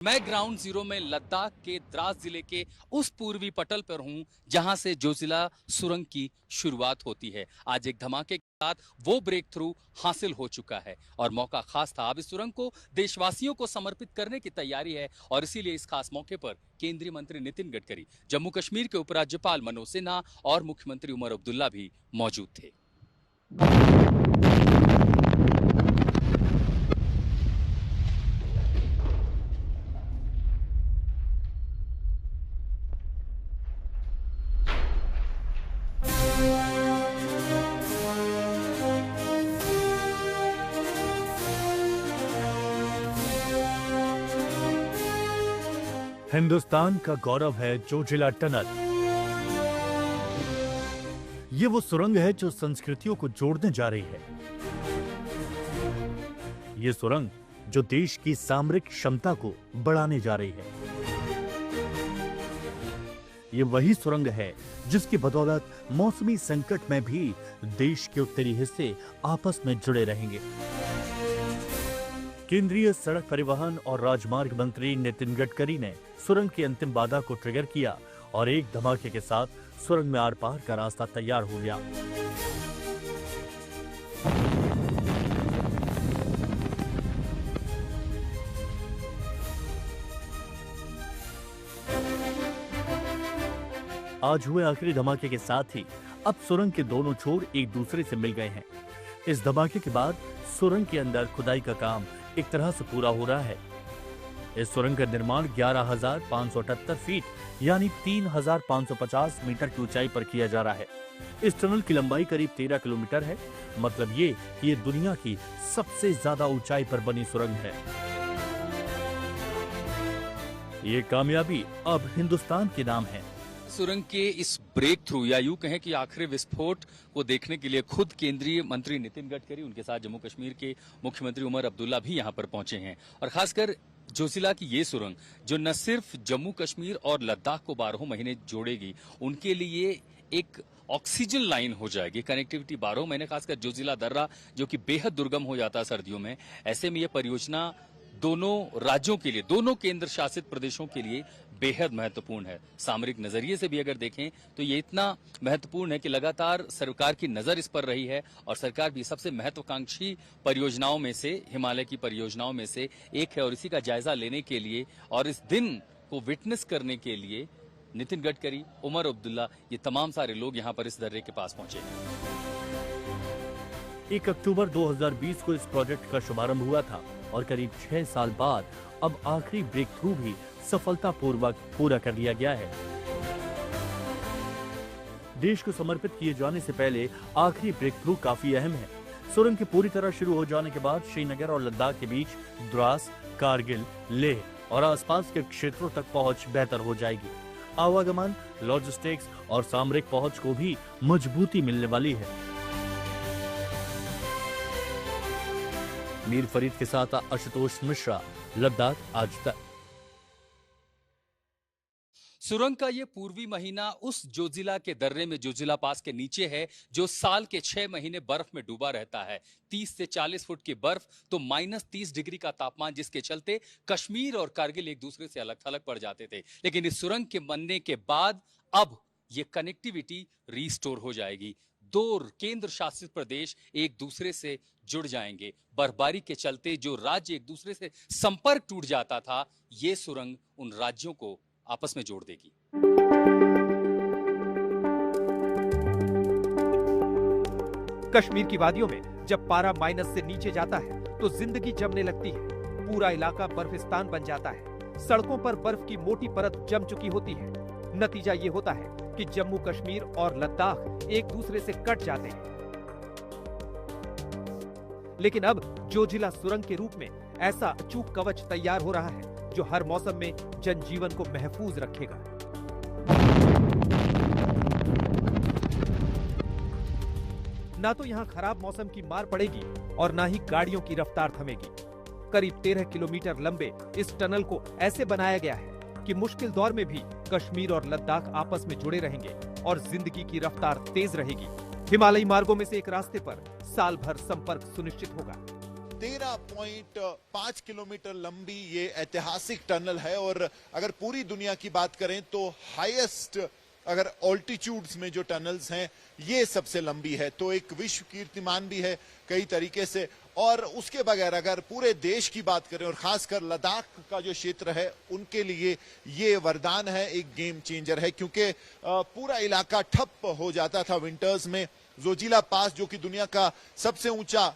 मैं ground zero में लद्दाख के द्रास जिले के उस पूर्वी पटल पर हूं जहां से जोजिला सुरंग की शुरुआत होती है। आज एक धमाके के साथ वो ब्रेक थ्रू हासिल हो चुका है और मौका खास था। अब इस सुरंग को देशवासियों को समर्पित करने की तैयारी है और इसीलिए इस खास मौके पर केंद्रीय मंत्री नितिन गडकरी, जम्मू कश्मीर के उपराज्यपाल मनोज सिन्हा और मुख्यमंत्री उमर अब्दुल्ला भी मौजूद थे। हिंदुस्तान का गौरव है जोजिला टनल। ये वो सुरंग है जो संस्कृतियों को जोड़ने जा रही है। ये सुरंग जो देश की सामरिक क्षमता को बढ़ाने जा रही है। ये वही सुरंग है जिसकी बदौलत मौसमी संकट में भी देश के उत्तरी हिस्से आपस में जुड़े रहेंगे। केंद्रीय सड़क परिवहन और राजमार्ग मंत्री नितिन गडकरी ने सुरंग की अंतिम बाधा को ट्रिगर किया और एक धमाके के साथ सुरंग में आर पार का रास्ता तैयार हो गया। आज हुए आखिरी धमाके के साथ ही अब सुरंग के दोनों छोर एक दूसरे से मिल गए हैं। इस धमाके के बाद सुरंग के अंदर खुदाई का काम एक तरह से पूरा हो रहा है। इस सुरंग का निर्माण 11,578 फीट यानी 3,550 मीटर की ऊंचाई पर किया जा रहा है। इस टनल की लंबाई करीब 13 किलोमीटर है। मतलब ये दुनिया की सबसे ज्यादा ऊंचाई पर बनी सुरंग है। ये कामयाबी अब हिंदुस्तान के नाम है। सुरंग के इस ब्रेक थ्रू या यूं कहें कि आखिरी विस्फोट को देखने के लिए खुद केंद्रीय मंत्री नितिन गडकरी, उनके साथ जम्मू कश्मीर के मुख्यमंत्री उमर अब्दुल्ला भी यहां पर पहुंचे हैं। और खासकर जोजिला की ये सुरंग जो न सिर्फ जम्मू कश्मीर और लद्दाख को 12 महीने जोड़ेगी, उनके लिए एक ऑक्सीजन लाइन हो जाएगी। कनेक्टिविटी 12 महीने, खासकर जोजिला दर्रा जो कि बेहद दुर्गम हो जाता है सर्दियों में, ऐसे में यह परियोजना दोनों राज्यों के लिए, दोनों केंद्र शासित प्रदेशों के लिए बेहद महत्वपूर्ण है। सामरिक नजरिए से भी अगर देखें तो ये इतना महत्वपूर्ण है कि लगातार सरकार की नजर इस पर रही है और सरकार भी सबसे महत्वाकांक्षी परियोजनाओं में से, हिमालय की परियोजनाओं में से एक है। और इसी का जायजा लेने के लिए और इस दिन को विटनेस करने के लिए नितिन गडकरी, उमर अब्दुल्ला, ये तमाम सारे लोग यहाँ पर इस दर्रे के पास पहुंचे हैं। 1 अक्टूबर 2020 को इस प्रोजेक्ट का शुभारंभ हुआ था और करीब 6 साल बाद अब आखिरी ब्रेक थ्रू भी सफलतापूर्वक पूरा कर लिया गया है। देश को समर्पित किए जाने से पहले आखिरी ब्रेक थ्रू काफी अहम है। सुरंग के पूरी तरह शुरू हो जाने के बाद श्रीनगर और लद्दाख के बीच द्रास, कारगिल, लेह और आसपास के क्षेत्रों तक पहुंच बेहतर हो जाएगी। आवागमन, लॉजिस्टिक्स और सामरिक पहुंच को भी मजबूती मिलने वाली है। मीर फरीद के साथ आशुतोष मिश्रा, लद्दाख आज तक। सुरंग का ये पूर्वी महीना उस जोजिला के दर्रे में, जोजिला पास के नीचे है, जो साल के 6 महीने बर्फ में डूबा रहता है। 30 से 40 फुट की बर्फ तो -30 डिग्री का तापमान, जिसके चलते कश्मीर और कारगिल एक दूसरे से अलग थलग पड़ जाते थे। लेकिन इस सुरंग के बनने के बाद अब ये कनेक्टिविटी रीस्टोर हो जाएगी। 2 केंद्र शासित प्रदेश एक दूसरे से जुड़ जाएंगे। बर्फबारी के चलते जो राज्य एक दूसरे से संपर्क टूट जाता था, ये सुरंग उन राज्यों को आपस में जोड़ देगी। कश्मीर की वादियों में जब पारा माइनस से नीचे जाता है तो जिंदगी जमने लगती है। पूरा इलाका बर्फिस्तान बन जाता है। सड़कों पर बर्फ की मोटी परत जम चुकी होती है। नतीजा ये होता है कि जम्मू कश्मीर और लद्दाख एक दूसरे से कट जाते हैं। लेकिन अब जोजिला सुरंग के रूप में ऐसा अचूक कवच तैयार हो रहा है जो हर मौसम में जनजीवन को महफूज रखेगा। ना तो यहां खराब मौसम की मार पड़ेगी और ना ही गाड़ियों की रफ्तार थमेगी। करीब 13 किलोमीटर लंबे इस टनल को ऐसे बनाया गया है कि मुश्किल दौर में भी कश्मीर और लद्दाख आपस में जुड़े रहेंगे और जिंदगी की रफ्तार तेज रहेगी। हिमालयी मार्गों में से एक रास्ते पर साल भर संपर्क सुनिश्चित होगा। 13.5 किलोमीटर लंबी ये ऐतिहासिक टनल है और अगर पूरी दुनिया की बात करें तो हाईएस्ट अगर ऑल्टीट्यूड्स में जो टनल्स हैं ये सबसे लंबी है, तो एक विश्व कीर्तिमान भी है कई तरीके से। और उसके बगैर अगर पूरे देश की बात करें और खासकर लद्दाख का जो क्षेत्र है उनके लिए ये वरदान है, एक गेम चेंजर है, क्योंकि पूरा इलाका ठप हो जाता था विंटर्स में। जोजिला पास जो कि दुनिया का सबसे ऊंचा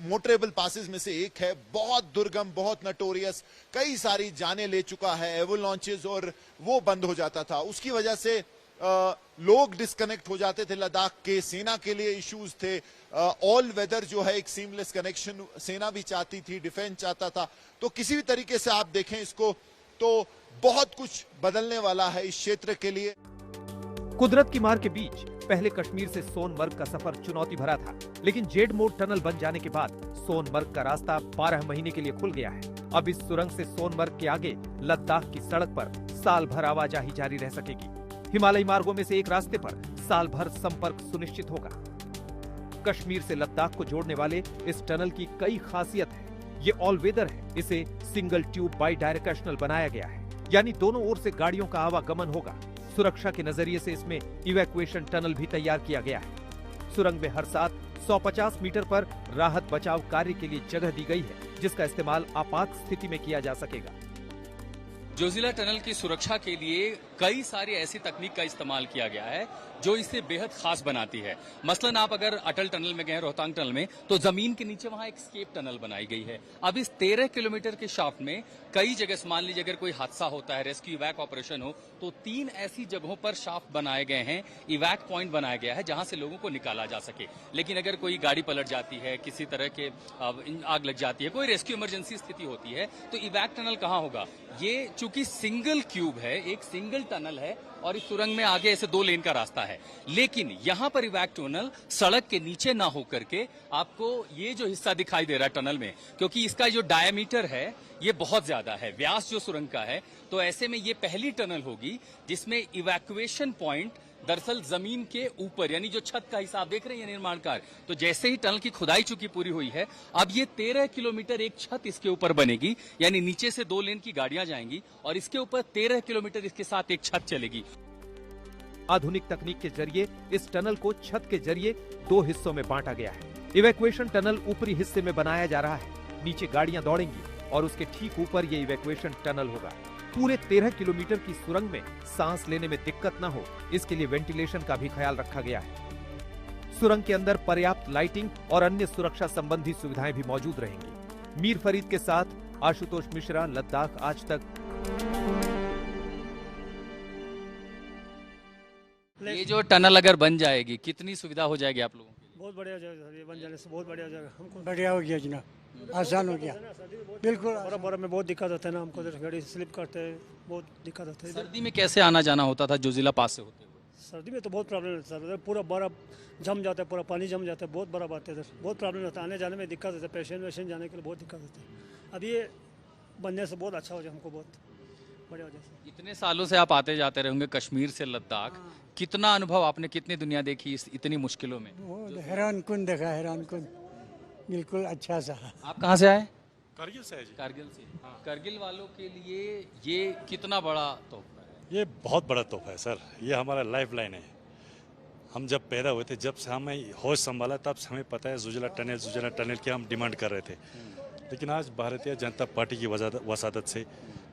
मोटरेबल पासेस में से एक है, बहुत दुर्गम, बहुत नटोरियस, कई सारी जाने ले चुका है एवलांचेस, और वो बंद हो जाता था। उसकी वजह से लोग डिस्कनेक्ट हो जाते थे लद्दाख के, सेना के लिए इश्यूज थे। ऑल वेदर जो है एक सीमलेस कनेक्शन सेना भी चाहती थी, डिफेंस चाहता था। तो किसी भी तरीके से आप देखें इसको तो बहुत कुछ बदलने वाला है इस क्षेत्र के लिए। कुदरत की मार के बीच पहले कश्मीर से सोनमर्ग का सफर चुनौती भरा था, लेकिन जेड मोड टनल बन जाने के बाद सोनमर्ग का रास्ता 12 महीने के लिए खुल गया है। अब इस सुरंग से सोनमर्ग के आगे लद्दाख की सड़क पर साल भर आवाजाही जारी रह सकेगी। हिमालयी मार्गों में से एक रास्ते पर साल भर संपर्क सुनिश्चित होगा। कश्मीर से लद्दाख को जोड़ने वाले इस टनल की कई खासियत है। ये ऑल वेदर है, इसे सिंगल ट्यूब बाई डायरेक्शनल बनाया गया है, यानी दोनों ओर से गाड़ियों का आवागमन होगा। सुरक्षा के नजरिए से इसमें इवैक्यूएशन टनल भी तैयार किया गया है। सुरंग में हर साल 150 मीटर पर राहत बचाव कार्य के लिए जगह दी गई है, जिसका इस्तेमाल आपात स्थिति में किया जा सकेगा। जोजिला टनल की सुरक्षा के लिए कई सारी ऐसी तकनीक का इस्तेमाल किया गया है जो इसे बेहद खास बनाती है। मसलन आप अगर अटल टनल में गए, रोहतांग टनल में, तो जमीन के नीचे वहां एक स्केप टनल बनाई गई है। अब इस 13 किलोमीटर के शाफ्ट में कई जगह, मान लीजिए अगर कोई हादसा होता है, रेस्क्यू इवैक ऑपरेशन हो, तो 3 ऐसी जगहों पर शाफ्ट बनाए गए हैं, इवैक पॉइंट बनाया गया है जहां से लोगों को निकाला जा सके। लेकिन अगर कोई गाड़ी पलट जाती है, किसी तरह के आग लग जाती है, कोई रेस्क्यू इमरजेंसी स्थिति होती है, तो इवैक टनल कहां होगा? ये चूंकि सिंगल क्यूब है, एक सिंगल टनल है, और इस सुरंग में आगे ऐसे 2 लेन का रास्ता है, लेकिन यहां पर इवैक टनल सड़क के नीचे ना होकर के आपको ये जो हिस्सा दिखाई दे रहा है टनल में, क्योंकि इसका जो डायमीटर है ये बहुत ज्यादा है, व्यास जो सुरंग का है, तो ऐसे में ये पहली टनल होगी जिसमें इवैक्यूएशन पॉइंट दरअसल जमीन के ऊपर, यानी जो छत का हिसाब देख रहे हैं निर्माण कार्य, तो जैसे ही टनल की खुदाई चूंकि पूरी हुई है, अब ये 13 किलोमीटर एक छत इसके ऊपर बनेगी, यानी नीचे से 2 लेन की गाड़ियां जाएंगी और इसके ऊपर 13 किलोमीटर इसके साथ एक छत चलेगी। आधुनिक तकनीक के जरिए इस टनल को छत के जरिए 2 हिस्सों में बांटा गया है। इवैक्यूएशन टनल ऊपरी हिस्से में बनाया जा रहा है, नीचे गाड़ियां दौड़ेंगी और उसके ठीक ऊपर ये इवैक्यूएशन टनल होगा। पूरे 13 किलोमीटर की सुरंग में सांस लेने में दिक्कत न हो, इसके लिए वेंटिलेशन का भी ख्याल रखा गया है। सुरंग के अंदर पर्याप्त लाइटिंग और अन्य सुरक्षा संबंधी सुविधाएं भी मौजूद रहेंगी। मीर फरीद के साथ आशुतोष मिश्रा, लद्दाख आज तक। ये जो टनल अगर बन जाएगी, कितनी सुविधा हो जाएगी आप लोगों की? बहुत बढ़िया हो जाएगा सर, ये बन जाने से बहुत बढ़िया हो जाएगा। हमको बढ़िया हो गया जना, आसान हो गया बिल्कुल। बर्फ में बहुत दिक्कत होता है ना, हमको गाड़ी स्लिप करते हैं, बहुत दिक्कत होता है। सर्दी में कैसे आना जाना होता था जोजिला पास से होते हुए? सर्दी में तो बहुत प्रॉब्लम होता है, पूरा बर्फ जम जाता है, पूरा पानी जम जाता है, बहुत बर्फ आते हैं, बहुत प्रॉब्लम होता है, आने जाने में दिक्कत होता है, पेशेंट वेशेंट जाने के लिए बहुत दिक्कत होती है। अब ये बनने से बहुत अच्छा हो जाए, हमको बहुत बढ़िया हो जाए। इतने सालों से आप आते जाते रहेंगे कश्मीर से लद्दाख, कितना अनुभव आपने, कितनी दुनिया देखी इतनी मुश्किलों में? हैरान कुन देखा, हैरान कुन, बिल्कुल अच्छा सा। आप कहाँ से आए? कारगिल से है जी। कारगिल से। कारगिल वालों के लिए ये कितना बड़ा तोहफा है? ये बहुत बड़ा तोहफा है सर, ये हमारा लाइफ लाइन है। हम जब पैदा हुए थे, जब से हमें होश संभाला, तब से हमें पता है जोजिला टनल की हम डिमांड कर रहे थे। लेकिन आज भारतीय जनता पार्टी की वसादत से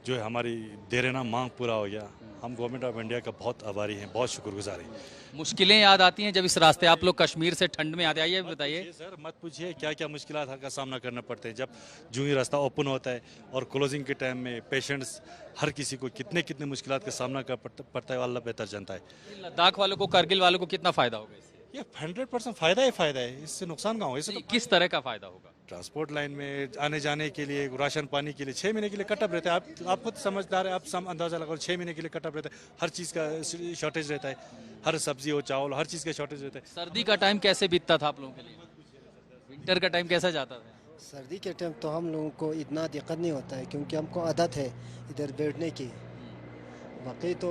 जो है हमारी देर मांग पूरा हो गया। हम गवर्नमेंट ऑफ इंडिया का बहुत आभारी हैं, बहुत शुक्रगुजार हैं। मुश्किलें याद आती हैं जब इस रास्ते आप लोग कश्मीर से ठंड में आते? आइए बताइए सर, मत पूछिए क्या क्या मुश्किलात का सामना करना पड़ता है जब जो ही रास्ता ओपन होता है और क्लोजिंग के टाइम में पेशेंट्स, हर किसी को कितने कितने मुश्किलात का सामना करना पड़ता है, अल्लाह बेहतर जानता है। लद्दाख वालों को, कारगिल वालों को कितना फायदा होगा इससे? ये 100% फायदा ही फायदा है, इससे नुकसान कहाँ होगा? इससे तो किस तरह का फायदा होगा? ट्रांसपोर्ट लाइन में आने जाने के लिए, राशन पानी के लिए 6 महीने के लिए कटअप रहता है। आप खुद समझदार है, आप अंदाजा लगाओ, 6 महीने के लिए कटअप रहता है, हर चीज़ का शॉर्टेज रहता है, हर सब्जी हो, चावल, हर चीज़ का शॉर्टेज रहता है। सर्दी का टाइम कैसे बीतता था आप लोगों के लिए? विंटर का टाइम कैसा जाता था? सर्दी के टाइम तो हम लोगों को इतना दिक्कत नहीं होता है, क्योंकि हमको आदत है इधर बैठने की। बाकी तो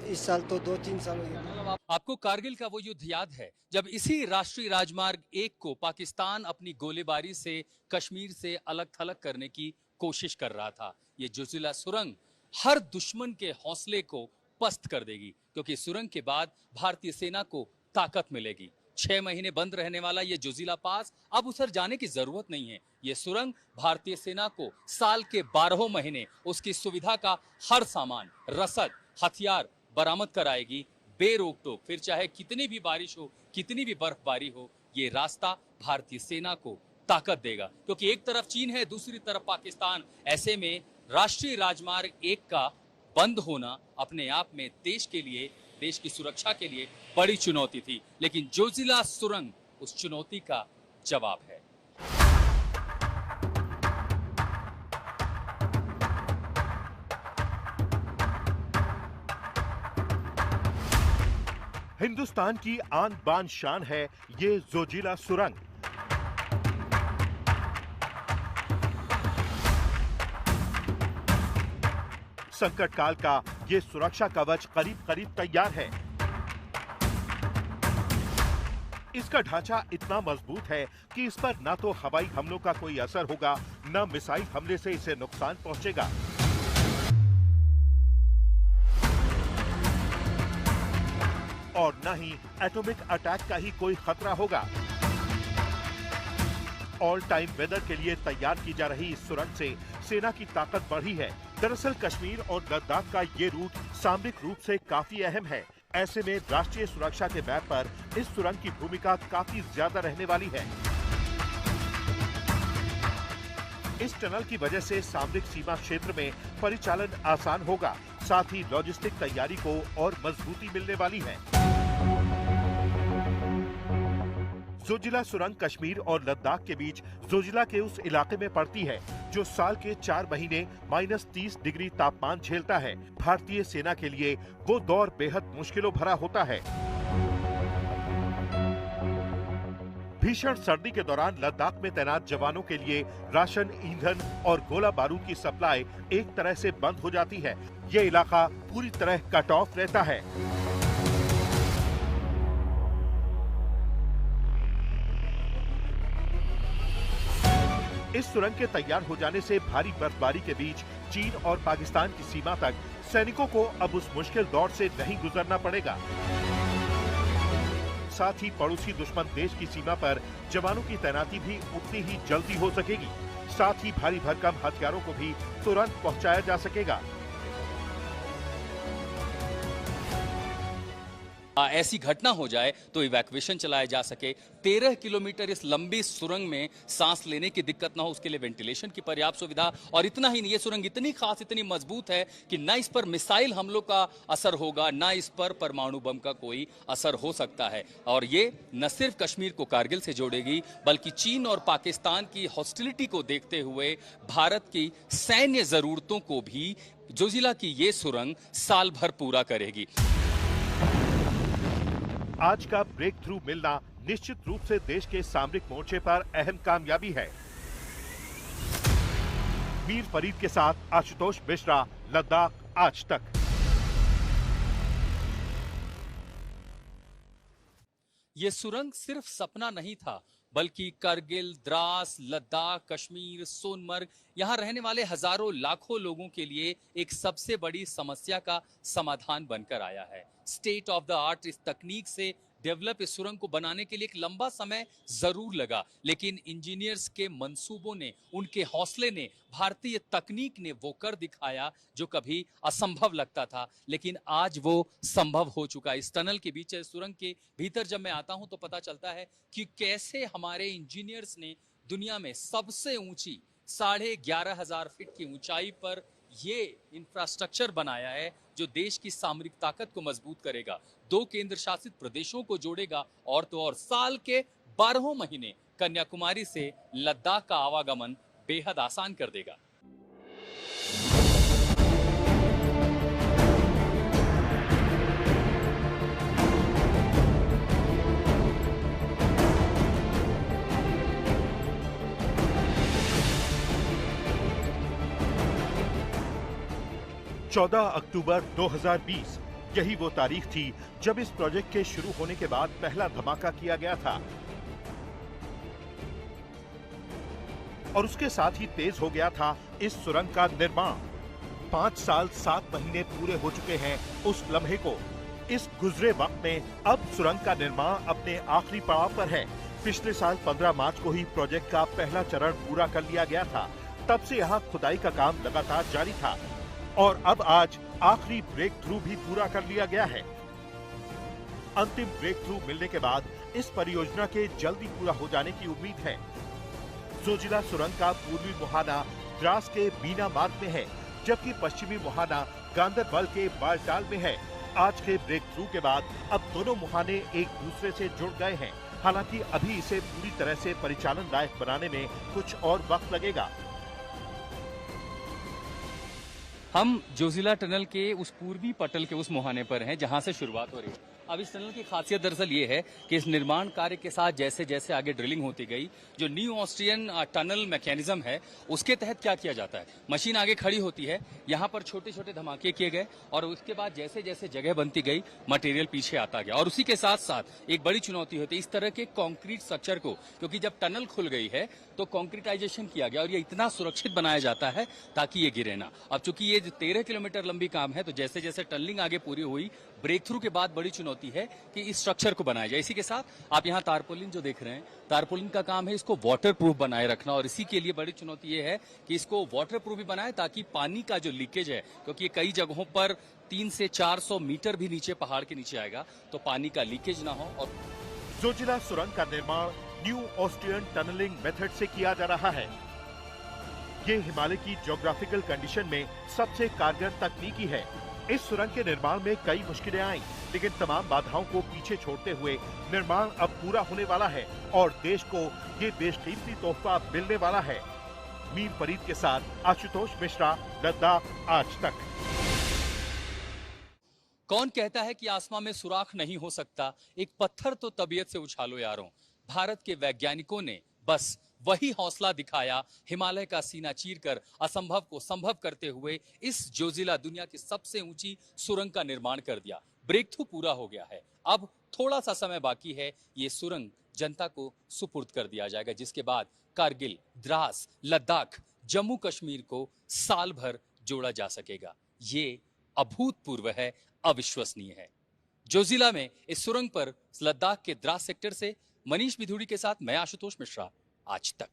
इस साल तो 2-3 साल हो गए। आपको कारगिल का वो युद्ध याद है जब इसी राष्ट्रीय राजमार्ग 1 को पाकिस्तान अपनी गोलीबारी से कश्मीर से अलग थलग करने की कोशिश कर रहा था। ये जोजिला सुरंग हर दुश्मन के हौसले को पस्त कर देगी, क्योंकि सुरंग के बाद भारतीय सेना को ताकत मिलेगी। 6 महीने बंद रहने वाला ये जोजिला पास अब उधर जाने की जरूरत नहीं है। ये सुरंग भारतीय सेना को साल के 12 महीने उसकी सुविधा का हर सामान, रसद, हथियार बरामद कराएगी बेरोक टोक। फिर चाहे कितनी भी बारिश हो, कितनी भी बर्फबारी हो, ये रास्ता भारतीय सेना को ताकत देगा, क्योंकि एक तरफ चीन है, दूसरी तरफ पाकिस्तान। ऐसे में राष्ट्रीय राजमार्ग 1 का बंद होना अपने आप में देश के लिए, देश की सुरक्षा के लिए बड़ी चुनौती थी, लेकिन जोजिला सुरंग उस चुनौती का जवाब है। हिंदुस्तान की आन बान शान है ये जोजिला सुरंग। संकट काल का ये सुरक्षा कवच करीब करीब तैयार है। इसका ढांचा इतना मजबूत है कि इस पर ना तो हवाई हमलों का कोई असर होगा, न मिसाइल हमले से इसे नुकसान पहुंचेगा। और न ही एटॉमिक अटैक का ही कोई खतरा होगा। ऑल टाइम वेदर के लिए तैयार की जा रही इस सुरंग से सेना की ताकत बढ़ी है। दरअसल कश्मीर और लद्दाख का ये रूट सामरिक रूप से काफी अहम है। ऐसे में राष्ट्रीय सुरक्षा के मैप पर इस सुरंग की भूमिका काफी ज्यादा रहने वाली है। इस टनल की वजह से सामरिक सीमा क्षेत्र में परिचालन आसान होगा, साथ ही लॉजिस्टिक तैयारी को और मजबूती मिलने वाली है। जोजिला सुरंग कश्मीर और लद्दाख के बीच जोजिला के उस इलाके में पड़ती है जो साल के 4 महीने -30 डिग्री तापमान झेलता है। भारतीय सेना के लिए वो दौर बेहद मुश्किलों भरा होता है। भीषण सर्दी के दौरान लद्दाख में तैनात जवानों के लिए राशन, ईंधन और गोला बारूद की सप्लाई एक तरह से बंद हो जाती है। ये इलाका पूरी तरह कट ऑफ रहता है। इस सुरंग के तैयार हो जाने से भारी बर्फबारी के बीच चीन और पाकिस्तान की सीमा तक सैनिकों को अब उस मुश्किल दौर से नहीं गुजरना पड़ेगा। साथ ही पड़ोसी दुश्मन देश की सीमा पर जवानों की तैनाती भी उतनी ही जल्दी हो सकेगी। साथ ही भारी भरकम हथियारों को भी तुरंत पहुंचाया जा सकेगा। ऐसी घटना हो जाए तो इवैक्यूएशन चलाया जा सके। 13 किलोमीटर इस लंबी सुरंग में सांस लेने की दिक्कत ना हो, उसके लिए वेंटिलेशन की पर्याप्त सुविधा। और इतना ही नहीं, ये सुरंग इतनी खास, इतनी मजबूत है कि ना इस पर मिसाइल हमलों का असर होगा, ना इस पर परमाणु बम का कोई असर हो सकता है। और ये न सिर्फ कश्मीर को कारगिल से जोड़ेगी, बल्कि चीन और पाकिस्तान की हॉस्टिलिटी को देखते हुए भारत की सैन्य जरूरतों को भी जोजिला की ये सुरंग साल भर पूरा करेगी। आज का ब्रेक थ्रू मिलना निश्चित रूप से देश के सामरिक मोर्चे पर अहम कामयाबी है। मीर फरीद के साथ आशुतोष मिश्रा, लद्दाख आज तक। ये सुरंग सिर्फ सपना नहीं था, बल्कि करगिल, द्रास, लद्दाख, कश्मीर, सोनमर्ग, यहाँ रहने वाले हजारों लाखों लोगों के लिए एक सबसे बड़ी समस्या का समाधान बनकर आया है। स्टेट ऑफ द आर्ट इस तकनीक से डेवलप इस सुरंग को बनाने के लिए एक लंबा समय जरूर लगा, लेकिन इंजीनियर्स के मंसूबों ने, उनके हौसले ने, भारतीय तकनीक ने वो कर दिखाया जो कभी असंभव लगता था, लेकिन आज वो संभव हो चुका। इस टनल के बीच, इस सुरंग के भीतर जब मैं आता हूं तो पता चलता है कि कैसे हमारे इंजीनियर्स ने दुनिया में सबसे ऊंची 11,500 फीट की ऊंचाई पर ये इंफ्रास्ट्रक्चर बनाया है जो देश की सामरिक ताकत को मजबूत करेगा, 2 केंद्र शासित प्रदेशों को जोड़ेगा और तो और साल के 12 महीने कन्याकुमारी से लद्दाख का आवागमन बेहद आसान कर देगा। 14 अक्टूबर 2020 यही वो तारीख थी जब इस प्रोजेक्ट के शुरू होने के बाद पहला धमाका किया गया था और उसके साथ ही तेज हो गया था इस सुरंग का निर्माण। 5 साल 7 महीने पूरे हो चुके हैं उस लम्हे को। इस गुजरे वक्त में अब सुरंग का निर्माण अपने आखिरी पड़ाव पर है। पिछले साल 15 मार्च को ही प्रोजेक्ट का पहला चरण पूरा कर लिया गया था। तब से यहाँ खुदाई का काम लगातार जारी था और अब आज आखिरी ब्रेक थ्रू भी पूरा कर लिया गया है। अंतिम ब्रेक थ्रू मिलने के बाद इस परियोजना के जल्दी पूरा हो जाने की उम्मीद है। जोजिला सुरंग का पूर्वी मुहाना द्रास के बीना मार्ग में है, जबकि पश्चिमी मुहाना गांदरबल के बालटाल में है। आज के ब्रेक थ्रू के बाद अब दोनों मुहाने एक दूसरे से जुड़ गए हैं। हालांकि अभी इसे पूरी तरह से परिचालन लायक बनाने में कुछ और वक्त लगेगा। हम जोजिला टनल के उस पूर्वी पटल के उस मुहाने पर हैं जहां से शुरुआत हो रही है। अब इस टनल की खासियत दरअसल ये है कि इस निर्माण कार्य के साथ जैसे जैसे आगे ड्रिलिंग होती गई, जो न्यू ऑस्ट्रियन टनल मैकेनिज्म है उसके तहत क्या किया जाता है, मशीन आगे खड़ी होती है, यहाँ पर छोटे छोटे धमाके किए गए और उसके बाद जैसे जैसे जगह बनती गई मटेरियल पीछे आता गया। और उसी के साथ साथ एक बड़ी चुनौती होती है इस तरह के कॉन्क्रीट स्ट्रक्चर को, क्योंकि जब टनल खुल गई है तो कॉन्क्रीटाइजेशन किया गया और ये इतना सुरक्षित बनाया जाता है ताकि ये गिरे ना। अब चूंकि ये 13 किलोमीटर लंबी काम है तो जैसे जैसे टनलिंग आगे पूरी हुई, ब्रेक थ्रू के बाद बड़ी चुनौती है कि इस स्ट्रक्चर को बनाया जाए। इसी के साथ आप यहाँ तारपोलिन जो देख रहे हैं, तारपोलिन का काम है इसको वाटर प्रूफ बनाए रखना और इसी के लिए बड़ी चुनौती ये है कि इसको वाटर प्रूफ भी बनाए ताकि पानी का जो लीकेज है, क्योंकि ये कई जगहों पर 300 से 400 मीटर भी नीचे पहाड़ के नीचे आएगा, तो पानी का लीकेज ना हो। और जोजिला सुरंग का निर्माण न्यू ऑस्ट्रियन टनलिंग मेथड से किया जा रहा है। ये हिमालय की ज्योग्राफिकल कंडीशन में सबसे कारगर तकनीकी है। इस सुरंग के निर्माण में कई मुश्किलें आईं, लेकिन तमाम बाधाओं को पीछे छोड़ते हुए निर्माण अब पूरा होने वाला है और देश को ये बेशकीमती तोहफा मिलने वाला है। मीर फरीद के साथ आशुतोष मिश्रा, लद्दाख आज तक। कौन कहता है कि आसमां में सुराख नहीं हो सकता, एक पत्थर तो तबीयत से उछालो यारों। भारत के वैज्ञानिकों ने बस वही हौसला दिखाया, हिमालय का सीना चीरकर असंभव को संभव करते हुए इस जोजिला दुनिया की सबसे ऊंची सुरंग का निर्माण कर दिया। ब्रेक थ्रू पूरा हो गया है, अब थोड़ा सा समय बाकी है, ये सुरंग जनता को सुपुर्द कर दिया जाएगा, जिसके बाद कारगिल, द्रास, लद्दाख, जम्मू कश्मीर को साल भर जोड़ा जा सकेगा। ये अभूतपूर्व है, अविश्वसनीय है। जोजिला में इस सुरंग पर लद्दाख के द्रास सेक्टर से मनीष बिधूड़ी के साथ मैं आशुतोष मिश्रा, आज तक।